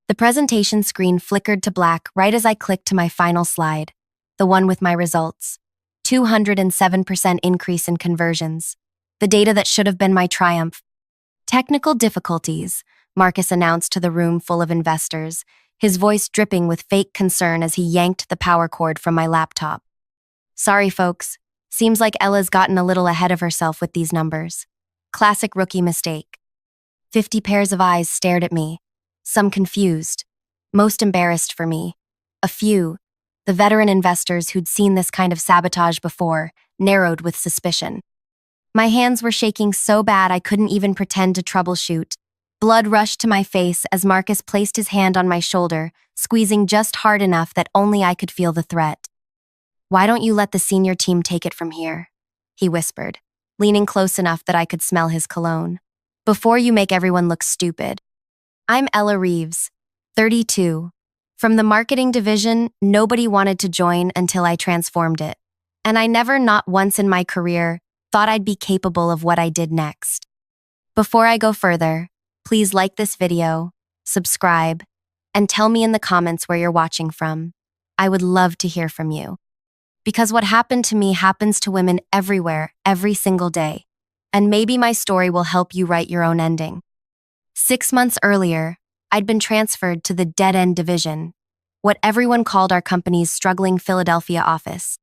The presentation screen flickered to black right as I clicked to my final slide, the one with my results. 207% increase in conversions. The data that should have been my triumph. Technical difficulties, Marcus announced to the room full of investors, his voice dripping with fake concern as he yanked the power cord from my laptop. Sorry, folks. Seems like Ella's gotten a little ahead of herself with these numbers. Classic rookie mistake. 50 pairs of eyes stared at me, some confused, most embarrassed for me. A few, the veteran investors who'd seen this kind of sabotage before, narrowed with suspicion. My hands were shaking so bad I couldn't even pretend to troubleshoot. Blood rushed to my face as Marcus placed his hand on my shoulder, squeezing just hard enough that only I could feel the threat. "Why don't you let the senior team take it from here?" he whispered, leaning close enough that I could smell his cologne. "Before you make everyone look stupid." I'm Ella Reeves, 32. From the marketing division, nobody wanted to join until I transformed it. And I never, not once in my career, thought I'd be capable of what I did next. Before I go further, please like this video, subscribe, and tell me in the comments where you're watching from. I would love to hear from you. Because what happened to me happens to women everywhere, every single day. And maybe my story will help you write your own ending. 6 months earlier, I'd been transferred to the dead-end division, what everyone called our company's struggling Philadelphia office.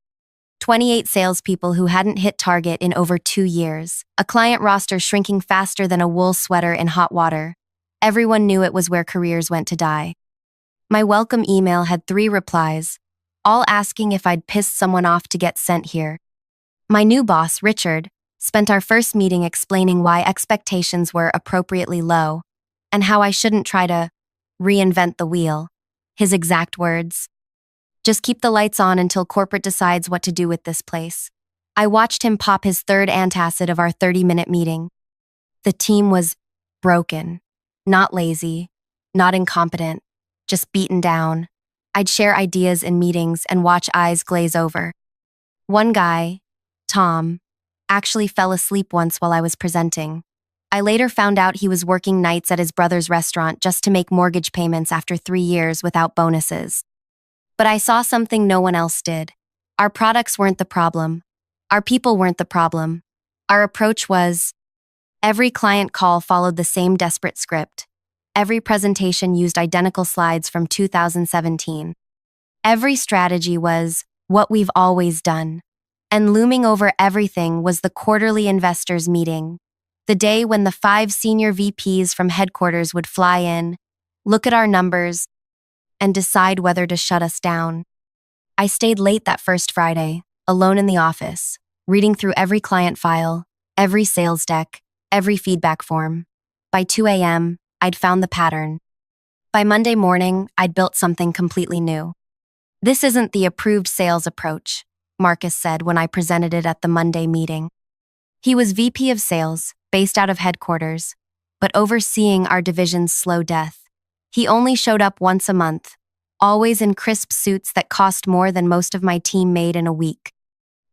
28 salespeople who hadn't hit target in over 2 years, a client roster shrinking faster than a wool sweater in hot water. Everyone knew it was where careers went to die. My welcome email had 3 replies, all asking if I'd pissed someone off to get sent here. My new boss, Richard, spent our first meeting explaining why expectations were appropriately low and how I shouldn't try to reinvent the wheel. His exact words: "Just keep the lights on until corporate decides what to do with this place." I watched him pop his third antacid of our 30-minute meeting. The team was broken, not lazy, not incompetent, just beaten down. I'd share ideas in meetings and watch eyes glaze over. One guy, Tom, actually fell asleep once while I was presenting. I later found out he was working nights at his brother's restaurant just to make mortgage payments after 3 years without bonuses. But I saw something no one else did. Our products weren't the problem. Our people weren't the problem. Our approach was, every client call followed the same desperate script. Every presentation used identical slides from 2017. Every strategy was what we've always done. And looming over everything was the quarterly investors meeting, the day when the 5 senior VPs from headquarters would fly in, look at our numbers, and decide whether to shut us down. I stayed late that first Friday, alone in the office, reading through every client file, every sales deck, every feedback form. By 2 a.m., I'd found the pattern. By Monday morning, I'd built something completely new. "This isn't the approved sales approach," Marcus said when I presented it at the Monday meeting. He was VP of sales, based out of headquarters, but overseeing our division's slow death. He only showed up once a month, always in crisp suits that cost more than most of my team made in a week.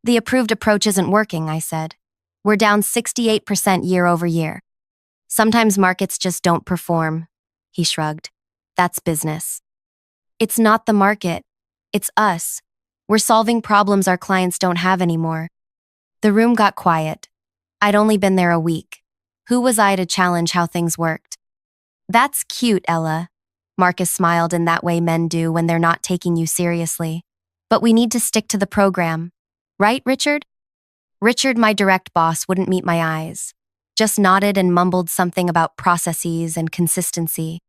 "The approved approach isn't working," I said. "We're down 68% year over year." "Sometimes markets just don't perform," he shrugged. "That's business." "It's not the market. It's us. We're solving problems our clients don't have anymore." The room got quiet. I'd only been there a week. Who was I to challenge how things worked? "That's cute, Ella." Marcus smiled in that way men do when they're not taking you seriously. "But we need to stick to the program. Right, Richard?" Richard, my direct boss, wouldn't meet my eyes. Just nodded and mumbled something about processes and consistency.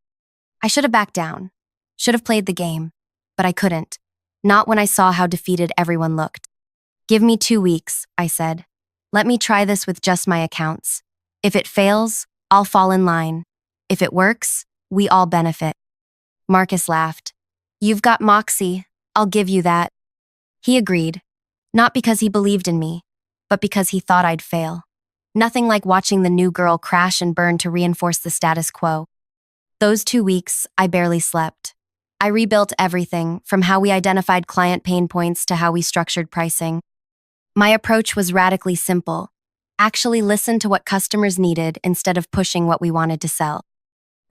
I should have backed down. Should have played the game. But I couldn't. Not when I saw how defeated everyone looked. "Give me 2 weeks," I said. "Let me try this with just my accounts. If it fails, I'll fall in line. If it works, we all benefit." Marcus laughed. "You've got moxie. I'll give you that." He agreed. Not because he believed in me, but because he thought I'd fail. Nothing like watching the new girl crash and burn to reinforce the status quo. Those 2 weeks, I barely slept. I rebuilt everything, from how we identified client pain points to how we structured pricing. My approach was radically simple. Actually listen to what customers needed instead of pushing what we wanted to sell.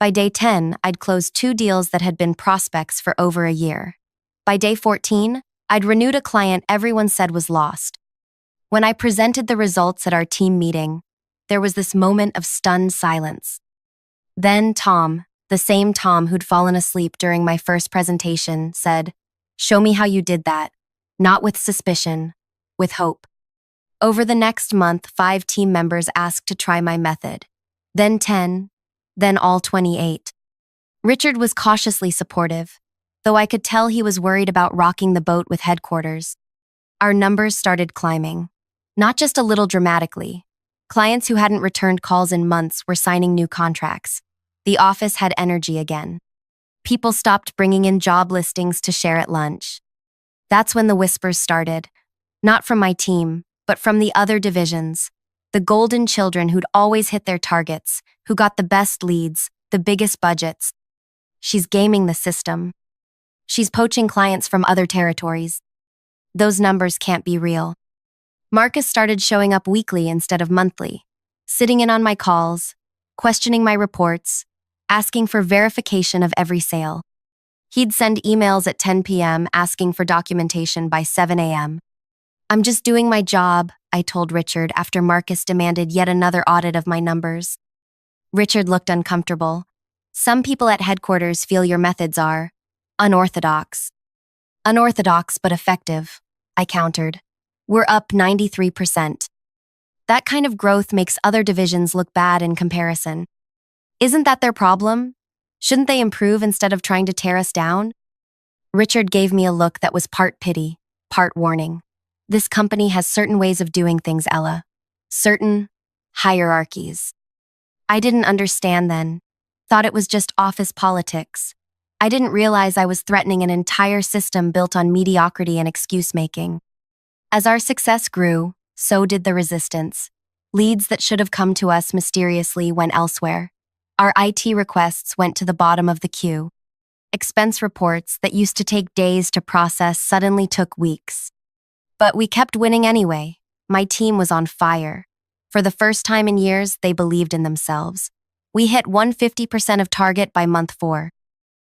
By day 10, I'd closed 2 deals that had been prospects for over a year. By day 14, I'd renewed a client everyone said was lost. When I presented the results at our team meeting, there was this moment of stunned silence. Then Tom, the same Tom who'd fallen asleep during my first presentation, said, "Show me how you did that." Not with suspicion, with hope. Over the next month, 5 team members asked to try my method. Then 10, then all 28. Richard was cautiously supportive, though I could tell he was worried about rocking the boat with headquarters. Our numbers started climbing. Not just a little dramatically. Clients who hadn't returned calls in months were signing new contracts. The office had energy again. People stopped bringing in job listings to share at lunch. That's when the whispers started. Not from my team, but from the other divisions. The golden children who'd always hit their targets, who got the best leads, the biggest budgets. She's gaming the system. She's poaching clients from other territories. Those numbers can't be real. Marcus started showing up weekly instead of monthly, sitting in on my calls, questioning my reports, asking for verification of every sale. He'd send emails at 10 p.m. asking for documentation by 7 a.m. "I'm just doing my job," I told Richard after Marcus demanded yet another audit of my numbers. Richard looked uncomfortable. "Some people at headquarters feel your methods are unorthodox." "Unorthodox but effective," I countered. "We're up 93%. That kind of growth makes other divisions look bad in comparison. Isn't that their problem? Shouldn't they improve instead of trying to tear us down?" Richard gave me a look that was part pity, part warning. "This company has certain ways of doing things, Ella. Certain hierarchies." I didn't understand then. Thought it was just office politics. I didn't realize I was threatening an entire system built on mediocrity and excuse-making. As our success grew, so did the resistance. Leads that should have come to us mysteriously went elsewhere. Our IT requests went to the bottom of the queue. Expense reports that used to take days to process suddenly took weeks. But we kept winning anyway. My team was on fire. For the first time in years, they believed in themselves. We hit 150% of target by month 4.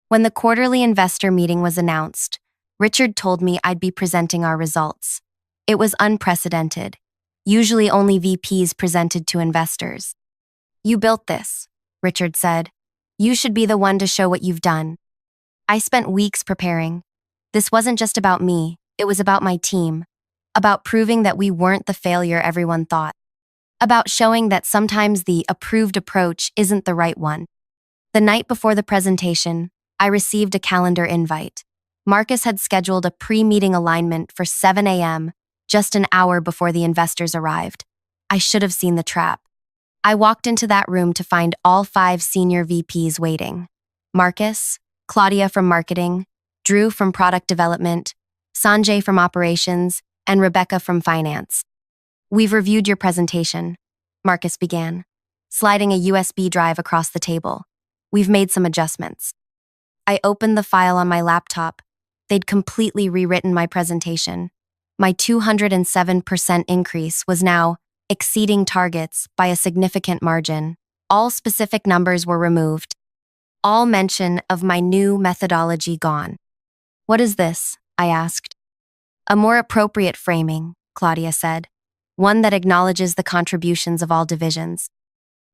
When the quarterly investor meeting was announced, Richard told me I'd be presenting our results. It was unprecedented. Usually only VPs presented to investors. "You built this," Richard said. "You should be the one to show what you've done." I spent weeks preparing. This wasn't just about me, it was about my team. About proving that we weren't the failure everyone thought. About showing that sometimes the approved approach isn't the right one. The night before the presentation, I received a calendar invite. Marcus had scheduled a pre-meeting alignment for 7 a.m., just an hour before the investors arrived. I should have seen the trap. I walked into that room to find all 5 senior VPs waiting. Marcus, Claudia from marketing, Drew from product development, Sanjay from operations, and Rebecca from finance. "We've reviewed your presentation," Marcus began, sliding a USB drive across the table. "We've made some adjustments." I opened the file on my laptop. They'd completely rewritten my presentation. My 207% increase was now exceeding targets by a significant margin. All specific numbers were removed. All mention of my new methodology gone. "What is this?" I asked. "A more appropriate framing," Claudia said. "One that acknowledges the contributions of all divisions.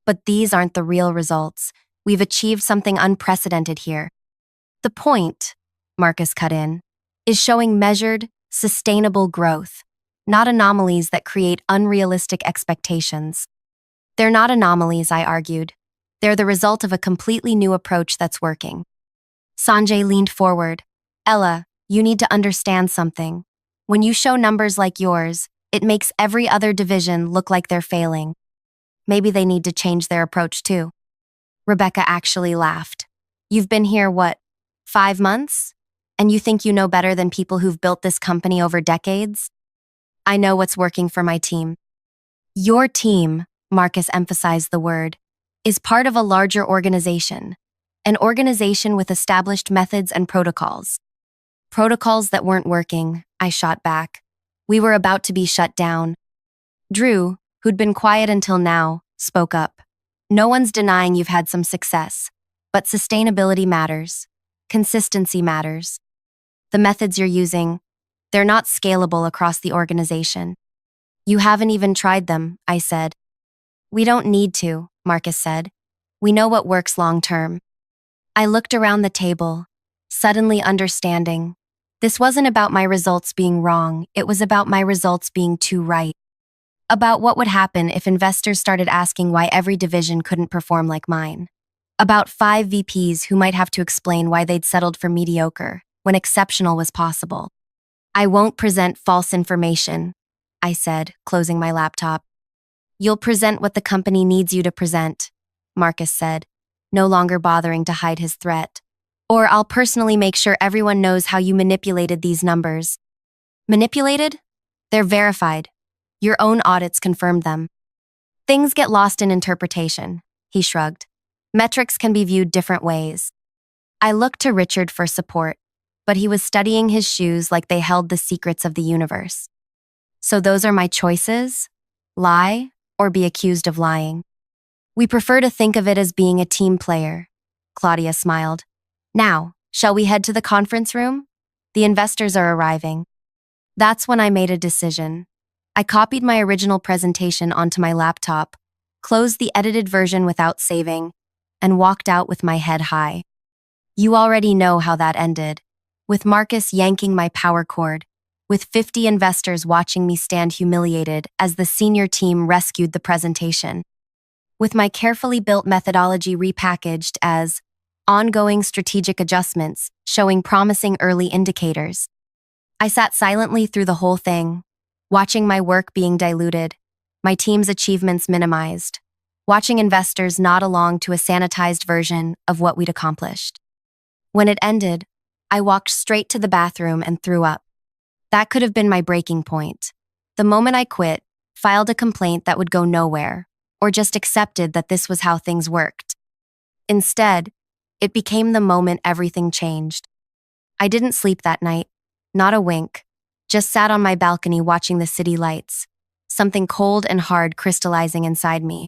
But these aren't the real results. We've achieved something unprecedented here." "The point," Marcus cut in, "is showing measured, sustainable growth, not anomalies that create unrealistic expectations." "They're not anomalies," I argued. "They're the result of a completely new approach that's working." Sanjay leaned forward. "Ella, you need to understand something. When you show numbers like yours, it makes every other division look like they're failing. Maybe they need to change their approach too." Rebecca actually laughed. "You've been here, what, 5 months? And you think you know better than people who've built this company over decades?" "I know what's working for my team." "Your team," Marcus emphasized the word, "is part of a larger organization. An organization with established methods and protocols." "Protocols that weren't working," I shot back. "We were about to be shut down." Drew, who'd been quiet until now, spoke up. "No one's denying you've had some success. But sustainability matters. Consistency matters. The methods you're using, they're not scalable across the organization. You haven't even tried them, I said. We don't need to, Marcus said. We know what works long term. I looked around the table, suddenly understanding. This wasn't about my results being wrong, it was about my results being too right. About what would happen if investors started asking why every division couldn't perform like mine. About 5 VPs who might have to explain why they'd settled for mediocre when exceptional was possible. I won't present false information, I said, closing my laptop. You'll present what the company needs you to present, Marcus said, no longer bothering to hide his threat. Or I'll personally make sure everyone knows how you manipulated these numbers. Manipulated? They're verified. Your own audits confirmed them. Things get lost in interpretation, he shrugged. Metrics can be viewed different ways. I looked to Richard for support, but he was studying his shoes like they held the secrets of the universe. So those are my choices? Lie or be accused of lying? We prefer to think of it as being a team player, Claudia smiled. Now, shall we head to the conference room? The investors are arriving. That's when I made a decision. I copied my original presentation onto my laptop, closed the edited version without saving, and walked out with my head high. You already know how that ended, with Marcus yanking my power cord, with 50 investors watching me stand humiliated as the senior team rescued the presentation, with my carefully built methodology repackaged as ongoing strategic adjustments showing promising early indicators. I sat silently through the whole thing, watching my work being diluted, my team's achievements minimized, watching investors nod along to a sanitized version of what we'd accomplished. When it ended, I walked straight to the bathroom and threw up. That could have been my breaking point. The moment I quit, filed a complaint that would go nowhere, or just accepted that this was how things worked. Instead, it became the moment everything changed. I didn't sleep that night, not a wink, just sat on my balcony watching the city lights, something cold and hard crystallizing inside me.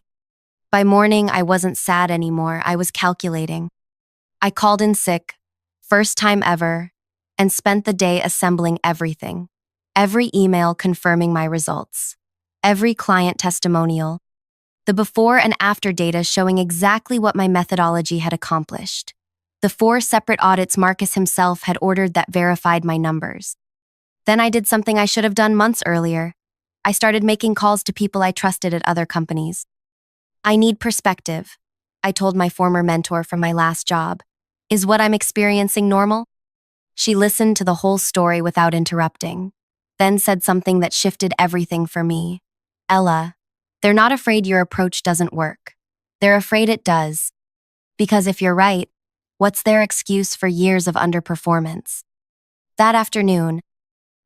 By morning, I wasn't sad anymore, I was calculating. I called in sick, first time ever, and spent the day assembling everything. Every email confirming my results. Every client testimonial. The before and after data showing exactly what my methodology had accomplished. The 4 separate audits Marcus himself had ordered that verified my numbers. Then I did something I should have done months earlier. I started making calls to people I trusted at other companies. I need perspective, I told my former mentor from my last job. Is what I'm experiencing normal? She listened to the whole story without interrupting, then said something that shifted everything for me. Ella, they're not afraid your approach doesn't work. They're afraid it does. Because if you're right, what's their excuse for years of underperformance? That afternoon,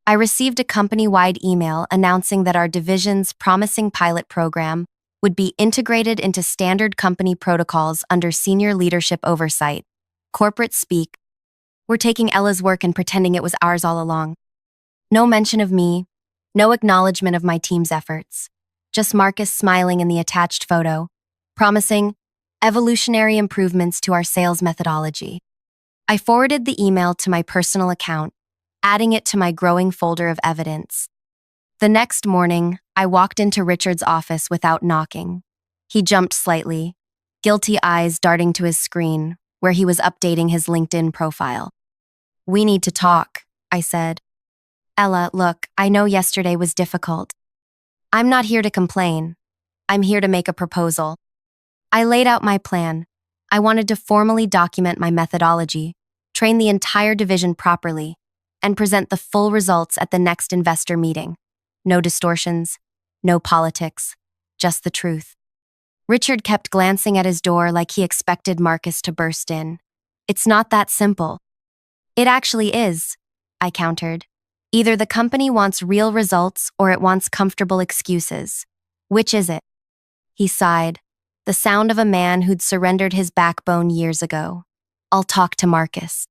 I received a company-wide email announcing that our division's promising pilot program would be integrated into standard company protocols under senior leadership oversight. Corporate speak. We're taking Ella's work and pretending it was ours all along. No mention of me, no acknowledgement of my team's efforts. Just Marcus smiling in the attached photo, promising evolutionary improvements to our sales methodology. I forwarded the email to my personal account, adding it to my growing folder of evidence. The next morning, I walked into Richard's office without knocking. He jumped slightly, guilty eyes darting to his screen, where he was updating his LinkedIn profile. We need to talk, I said. Ella, look, I know yesterday was difficult. I'm not here to complain. I'm here to make a proposal. I laid out my plan. I wanted to formally document my methodology, train the entire division properly, and present the full results at the next investor meeting. No distortions, no politics, just the truth. Richard kept glancing at his door like he expected Marcus to burst in. It's not that simple. It actually is, I countered. Either the company wants real results or it wants comfortable excuses. Which is it? He sighed, the sound of a man who'd surrendered his backbone years ago. I'll talk to Marcus.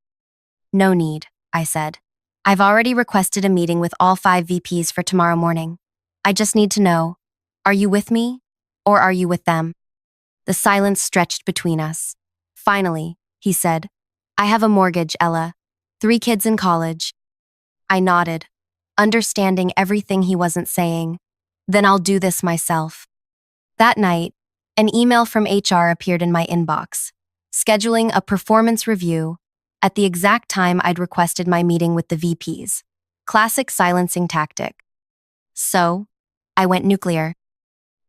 No need, I said. I've already requested a meeting with all 5 VPs for tomorrow morning. I just need to know, are you with me or are you with them? The silence stretched between us. Finally, he said, I have a mortgage, Ella. 3 kids in college. I nodded, understanding everything he wasn't saying. Then I'll do this myself. That night, an email from HR appeared in my inbox, scheduling a performance review at the exact time I'd requested my meeting with the VPs. Classic silencing tactic. So, I went nuclear.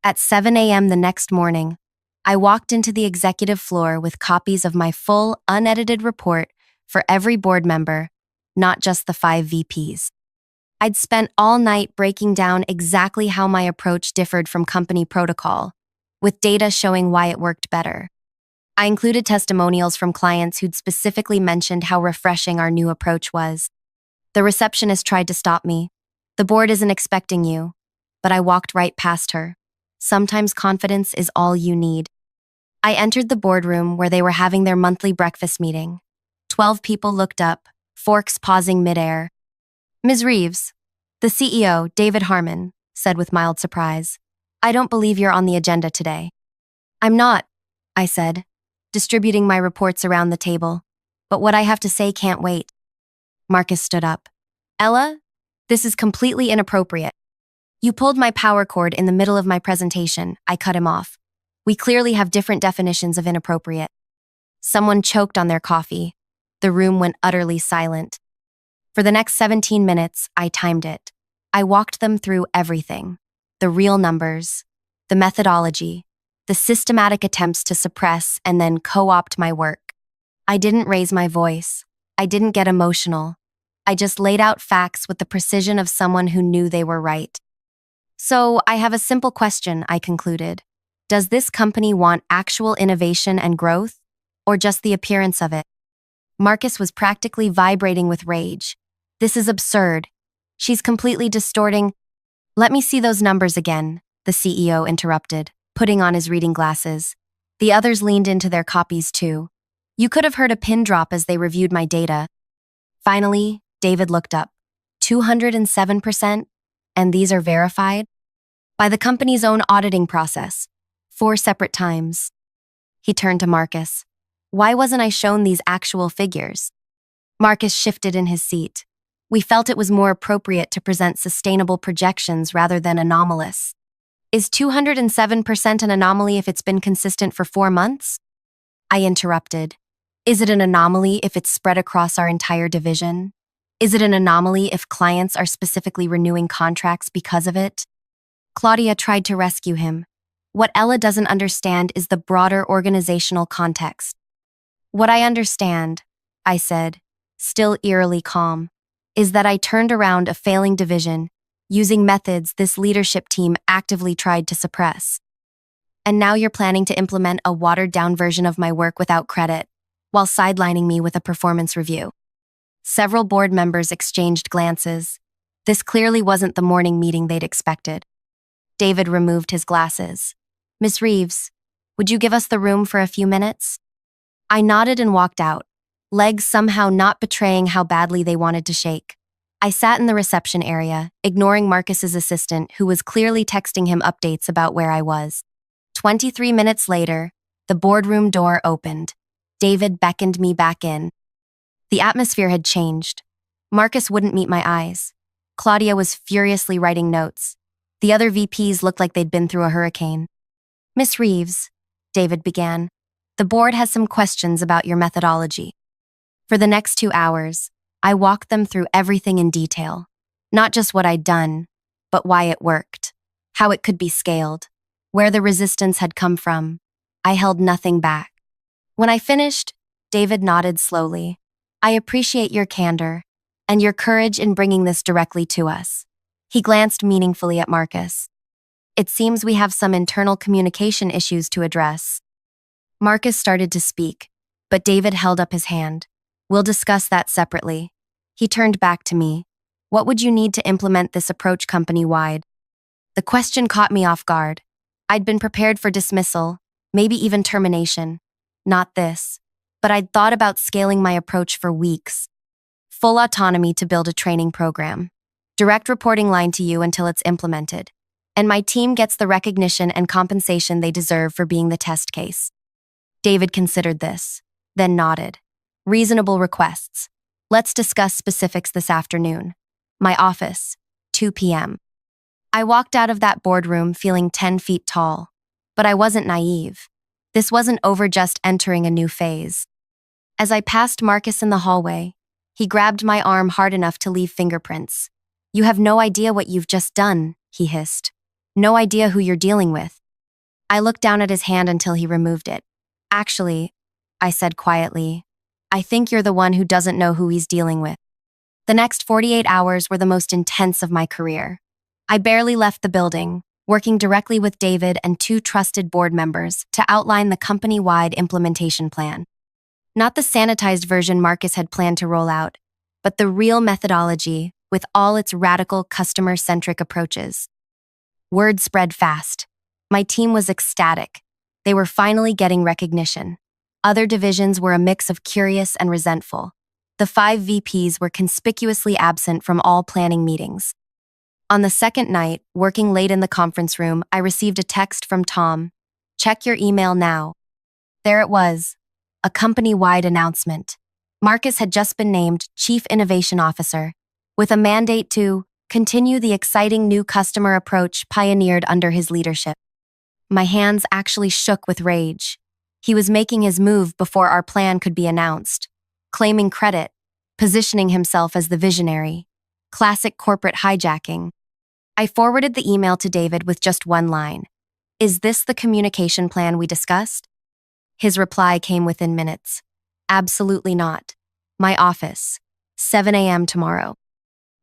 At 7 a.m. the next morning, I walked into the executive floor with copies of my full, unedited report for every board member, not just the 5 VPs. I'd spent all night breaking down exactly how my approach differed from company protocol, with data showing why it worked better. I included testimonials from clients who'd specifically mentioned how refreshing our new approach was. The receptionist tried to stop me. The board isn't expecting you. But I walked right past her. Sometimes confidence is all you need. I entered the boardroom where they were having their monthly breakfast meeting. 12 people looked up, forks pausing midair. Ms. Reeves, the CEO, David Harmon, said with mild surprise, I don't believe you're on the agenda today. I'm not, I said, distributing my reports around the table. But what I have to say can't wait. Marcus stood up. Ella, this is completely inappropriate. You pulled my power cord in the middle of my presentation. I cut him off. We clearly have different definitions of inappropriate. Someone choked on their coffee. The room went utterly silent. For the next 17 minutes, I timed it. I walked them through everything. The real numbers, the methodology, the systematic attempts to suppress and then co-opt my work. I didn't raise my voice. I didn't get emotional. I just laid out facts with the precision of someone who knew they were right. So I have a simple question, I concluded. Does this company want actual innovation and growth, or just the appearance of it? Marcus was practically vibrating with rage. This is absurd. She's completely distorting. Let me see those numbers again, the CEO interrupted, putting on his reading glasses. The others leaned into their copies too. You could have heard a pin drop as they reviewed my data. Finally, David looked up. 207%? And these are verified? By the company's own auditing process. 4 separate times. He turned to Marcus. Why wasn't I shown these actual figures? Marcus shifted in his seat. We felt it was more appropriate to present sustainable projections rather than anomalous. Is 207% an anomaly if it's been consistent for 4 months? I interrupted. Is it an anomaly if it's spread across our entire division? Is it an anomaly if clients are specifically renewing contracts because of it? Claudia tried to rescue him. What Ella doesn't understand is the broader organizational context. What I understand, I said, still eerily calm, is that I turned around a failing division using methods this leadership team actively tried to suppress. And now you're planning to implement a watered-down version of my work without credit, while sidelining me with a performance review. Several board members exchanged glances. This clearly wasn't the morning meeting they'd expected. David removed his glasses. Miss Reeves, would you give us the room for a few minutes? I nodded and walked out, legs somehow not betraying how badly they wanted to shake. I sat in the reception area, ignoring Marcus's assistant, who was clearly texting him updates about where I was. 23 minutes later, the boardroom door opened. David beckoned me back in. The atmosphere had changed. Marcus wouldn't meet my eyes. Claudia was furiously writing notes. The other VPs looked like they'd been through a hurricane. Miss Reeves, David began, the board has some questions about your methodology. For the next 2 hours, I walked them through everything in detail. Not just what I'd done, but why it worked, how it could be scaled, where the resistance had come from. I held nothing back. When I finished, David nodded slowly. I appreciate your candor and your courage in bringing this directly to us. He glanced meaningfully at Marcus. It seems we have some internal communication issues to address. Marcus started to speak, but David held up his hand. We'll discuss that separately. He turned back to me. What would you need to implement this approach company-wide? The question caught me off guard. I'd been prepared for dismissal, maybe even termination. Not this. But I'd thought about scaling my approach for weeks. Full autonomy to build a training program. Direct reporting line to you until it's implemented. And my team gets the recognition and compensation they deserve for being the test case. David considered this. then nodded. Reasonable requests. Let's discuss specifics this afternoon. My office, 2 p.m. I walked out of that boardroom feeling 10 feet tall. But I wasn't naive. This wasn't over just entering a new phase. As I passed Marcus in the hallway, he grabbed my arm hard enough to leave fingerprints. "You have no idea what you've just done," he hissed. "No idea who you're dealing with." I looked down at his hand until he removed it. "Actually," I said quietly, "I think you're the one who doesn't know who he's dealing with." The next 48 hours were the most intense of my career. I barely left the building, working directly with David and two trusted board members to outline the company-wide implementation plan. Not the sanitized version Marcus had planned to roll out, but the real methodology with all its radical customer-centric approaches. Word spread fast. My team was ecstatic. They were finally getting recognition. Other divisions were a mix of curious and resentful. The 5 VPs were conspicuously absent from all planning meetings. On the second night, working late in the conference room, I received a text from Tom. "Check your email now." There it was, a company-wide announcement. Marcus had just been named Chief Innovation Officer, with a mandate to continue the exciting new customer approach pioneered under his leadership. My hands actually shook with rage. He was making his move before our plan could be announced, claiming credit, positioning himself as the visionary. Classic corporate hijacking. I forwarded the email to David with just one line. "Is this the communication plan we discussed?" His reply came within minutes. "Absolutely not. My office, 7 a.m. tomorrow."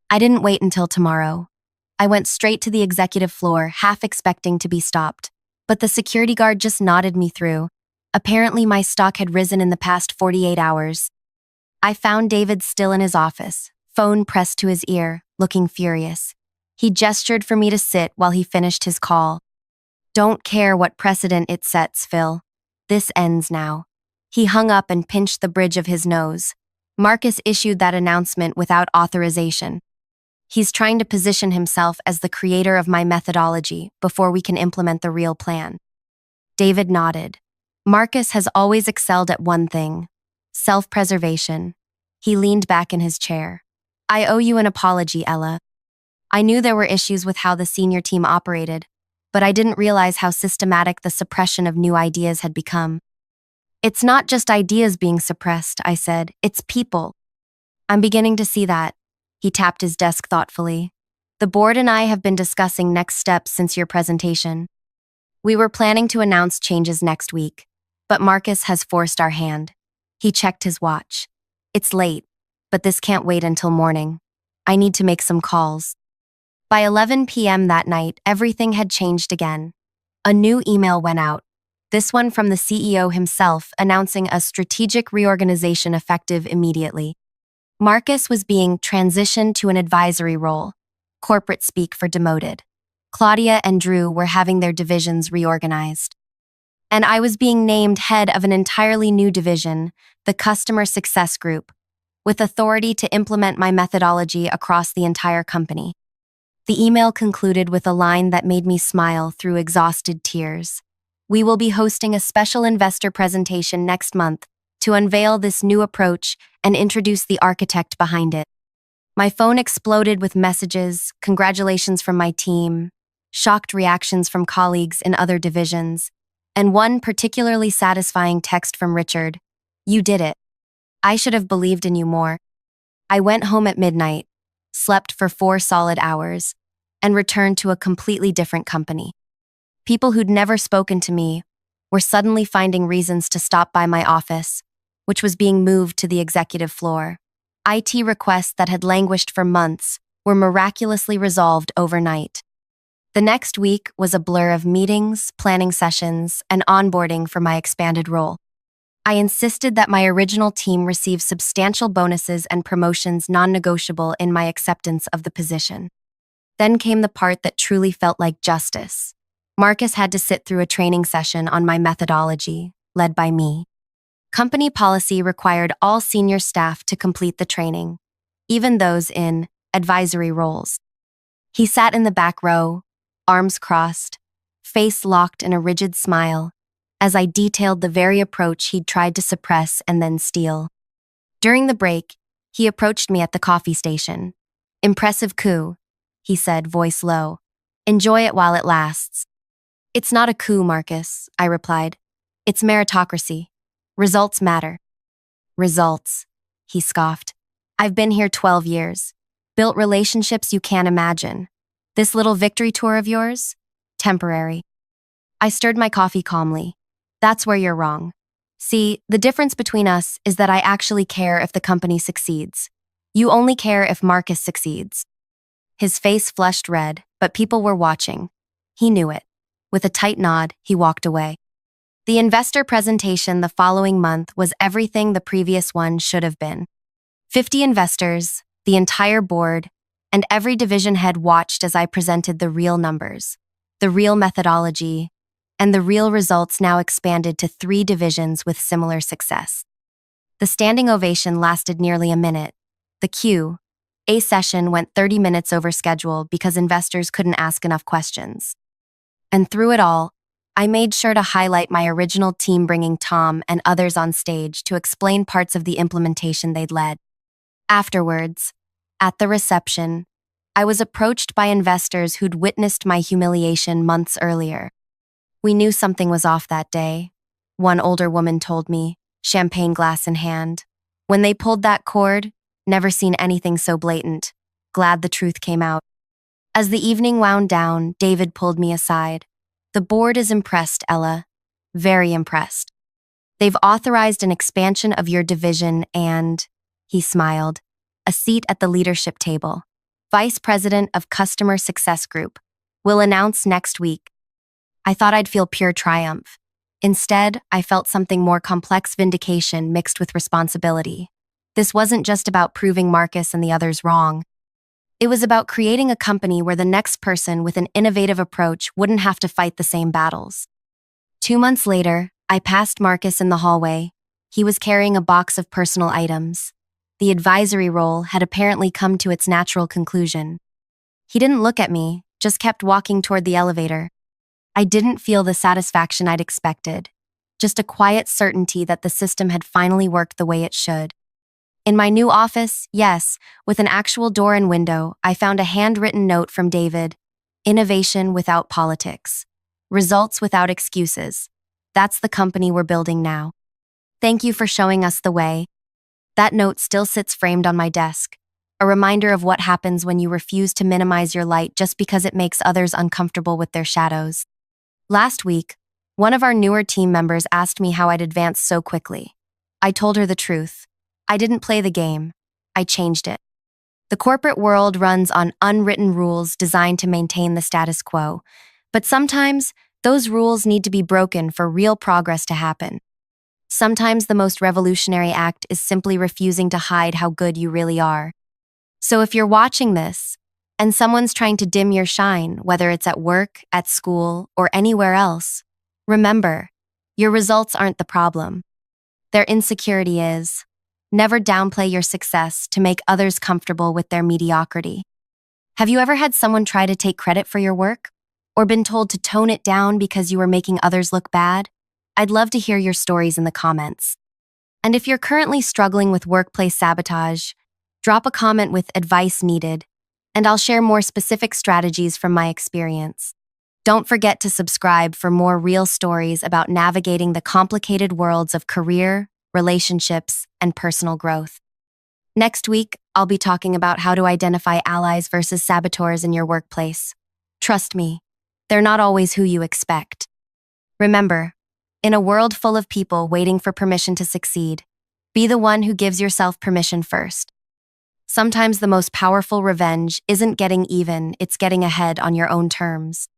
I didn't wait until tomorrow. I went straight to the executive floor, half expecting to be stopped. But the security guard just nodded me through. Apparently, my stock had risen in the past 48 hours. I found David still in his office, phone pressed to his ear, looking furious. He gestured for me to sit while he finished his call. "Don't care what precedent it sets, Phil. This ends now." He hung up and pinched the bridge of his nose. Marcus issued that announcement without authorization. He's trying to position himself as the creator of my methodology before we can implement the real plan. David nodded. Marcus has always excelled at one thing: self-preservation. He leaned back in his chair. "I owe you an apology, Ella. I knew there were issues with how the senior team operated, but I didn't realize how systematic the suppression of new ideas had become." "It's not just ideas being suppressed," I said. "It's people." "I'm beginning to see that." He tapped his desk thoughtfully. "The board and I have been discussing next steps since your presentation. We were planning to announce changes next week, but Marcus has forced our hand." He checked his watch. "It's late, but this can't wait until morning. I need to make some calls." By 11 p.m. that night, everything had changed again. A new email went out, this one from the CEO himself announcing a strategic reorganization effective immediately. Marcus was being transitioned to an advisory role, corporate speak for demoted. Claudia and Drew were having their divisions reorganized. And I was being named head of an entirely new division, the Customer Success Group, with authority to implement my methodology across the entire company. The email concluded with a line that made me smile through exhausted tears. "We will be hosting a special investor presentation next month to unveil this new approach and introduce the architect behind it." My phone exploded with messages, congratulations from my team, shocked reactions from colleagues in other divisions, and one particularly satisfying text from Richard. "You did it. I should have believed in you more." I went home at midnight, slept for 4 solid hours, and returned to a completely different company. People who'd never spoken to me were suddenly finding reasons to stop by my office, which was being moved to the executive floor. IT requests that had languished for months were miraculously resolved overnight. The next week was a blur of meetings, planning sessions, and onboarding for my expanded role. I insisted that my original team receive substantial bonuses and promotions non-negotiable in my acceptance of the position. Then came the part that truly felt like justice. Marcus had to sit through a training session on my methodology, led by me. Company policy required all senior staff to complete the training, even those in advisory roles. He sat in the back row, arms crossed, face locked in a rigid smile, as I detailed the very approach he'd tried to suppress and then steal. During the break, he approached me at the coffee station. "Impressive coup," he said, voice low. "Enjoy it while it lasts." "It's not a coup, Marcus," I replied. "It's meritocracy. Results matter." "Results," he scoffed. "I've been here 12 years. Built relationships you can't imagine. This little victory tour of yours? Temporary." I stirred my coffee calmly. "That's where you're wrong. See, the difference between us is that I actually care if the company succeeds. You only care if Marcus succeeds." His face flushed red, but people were watching. He knew it. With a tight nod, he walked away. The investor presentation the following month was everything the previous one should have been. 50 investors, the entire board, and every division head watched as I presented the real numbers, the real methodology, and the real results now expanded to 3 divisions with similar success. The standing ovation lasted nearly a minute. The Q&A session went 30 minutes over schedule because investors couldn't ask enough questions. And through it all, I made sure to highlight my original team, bringing Tom and others on stage to explain parts of the implementation they'd led. Afterwards, at the reception, I was approached by investors who'd witnessed my humiliation months earlier. "We knew something was off that day," one older woman told me, champagne glass in hand. "When they pulled that cord, never seen anything so blatant. Glad the truth came out." As the evening wound down, David pulled me aside. "The board is impressed, Ella. Very impressed. They've authorized an expansion of your division and," he smiled, "a seat at the leadership table. Vice President of Customer Success Group. We'll announce next week." I thought I'd feel pure triumph. Instead, I felt something more complex: vindication mixed with responsibility. This wasn't just about proving Marcus and the others wrong. It was about creating a company where the next person with an innovative approach wouldn't have to fight the same battles. 2 months later, I passed Marcus in the hallway. He was carrying a box of personal items. The advisory role had apparently come to its natural conclusion. He didn't look at me, just kept walking toward the elevator. I didn't feel the satisfaction I'd expected, just a quiet certainty that the system had finally worked the way it should. In my new office, yes, with an actual door and window, I found a handwritten note from David. "Innovation without politics. Results without excuses. That's the company we're building now. Thank you for showing us the way." That note still sits framed on my desk, a reminder of what happens when you refuse to minimize your light just because it makes others uncomfortable with their shadows. Last week, one of our newer team members asked me how I'd advanced so quickly. I told her the truth. I didn't play the game. I changed it. The corporate world runs on unwritten rules designed to maintain the status quo, but sometimes those rules need to be broken for real progress to happen. Sometimes the most revolutionary act is simply refusing to hide how good you really are. So if you're watching this, and someone's trying to dim your shine, whether it's at work, at school, or anywhere else, remember, your results aren't the problem. Their insecurity is. Never downplay your success to make others comfortable with their mediocrity. Have you ever had someone try to take credit for your work? Or been told to tone it down because you were making others look bad? I'd love to hear your stories in the comments. And if you're currently struggling with workplace sabotage, drop a comment with "advice needed," and I'll share more specific strategies from my experience. Don't forget to subscribe for more real stories about navigating the complicated worlds of career, relationships, and personal growth. Next week, I'll be talking about how to identify allies versus saboteurs in your workplace. Trust me, they're not always who you expect. Remember, in a world full of people waiting for permission to succeed, be the one who gives yourself permission first. Sometimes the most powerful revenge isn't getting even, it's getting ahead on your own terms.